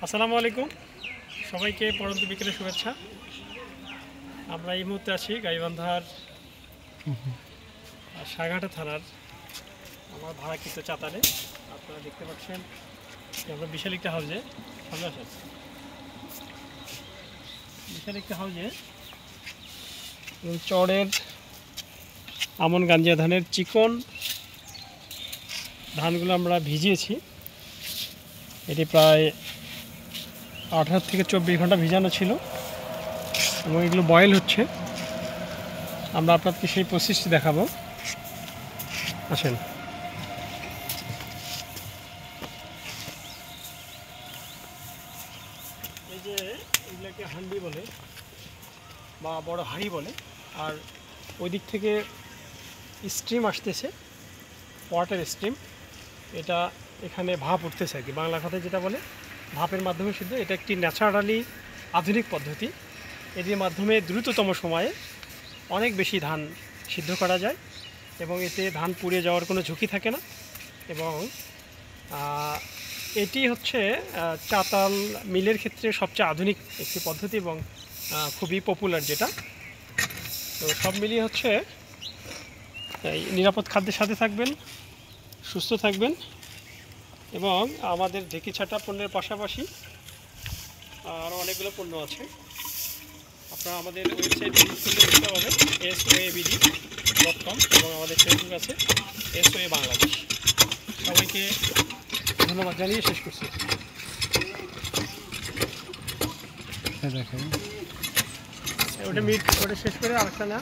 আসসালামু আলাইকুম, সবাইকে পরন্ত বিকেলের শুভেচ্ছা। আমরা এই মুহূর্তে আছি গাইবান্ধার সাগাটা থানার আমার ভাড়াকৃত চাতালে। আপনারা দেখতে পাচ্ছেন যে আমরা বিশাল একটা হাউজে সামনে আসেন, বিশাল একটা হাউজে চরের আমন গাঞ্জিয়া ধানের চিকন ধানগুলো আমরা ভিজিয়েছি। এটি প্রায় 18 থেকে 24 ঘন্টা ভিজানো ছিল এবং এগুলো বয়েল হচ্ছে। আমরা আপনাদেরকে সেই প্রসেসটি দেখাবো, আসেন। এই যে এগুলোকে হান্ডি বলে বা বড় হাঁড়ি বলে, আর ওই দিক থেকে স্টিম আসতেছে, ওয়াটার স্টিম। এটা এখানে ভাপ উঠতেছে আর কি, বাংলা কথায় যেটা বলে ভাপের মাধ্যমে সিদ্ধ। এটা একটি ন্যাচারালি আধুনিক পদ্ধতি। এটির মাধ্যমে দ্রুততম সময়ে অনেক বেশি ধান সিদ্ধ করা যায় এবং এতে ধান পুড়ে যাওয়ার কোনো ঝুঁকি থাকে না। এবং এটি হচ্ছে চাতাল মিলের ক্ষেত্রে সবচেয়ে আধুনিক একটি পদ্ধতি এবং খুবই পপুলার যেটা। তো সব মিলিয়ে হচ্ছে নিরাপদ খাদ্যের সাথে থাকবেন, সুস্থ থাকবেন এবং আমাদের ঢেকি ছাটা পণ্যের পাশাপাশি আরও অনেকগুলো পণ্য আছে। আপনারা আমাদের ওয়েবসাইট ভিজিট করলে দেখতে পাবেন soabd.com এবং আমাদের ফেসবুক আছে SOA বাংলাদেশ। সবাইকে ধন্যবাদ জানিয়ে শেষ করছি। ওটা মিট ওটা শেষ করে আরেকটা না।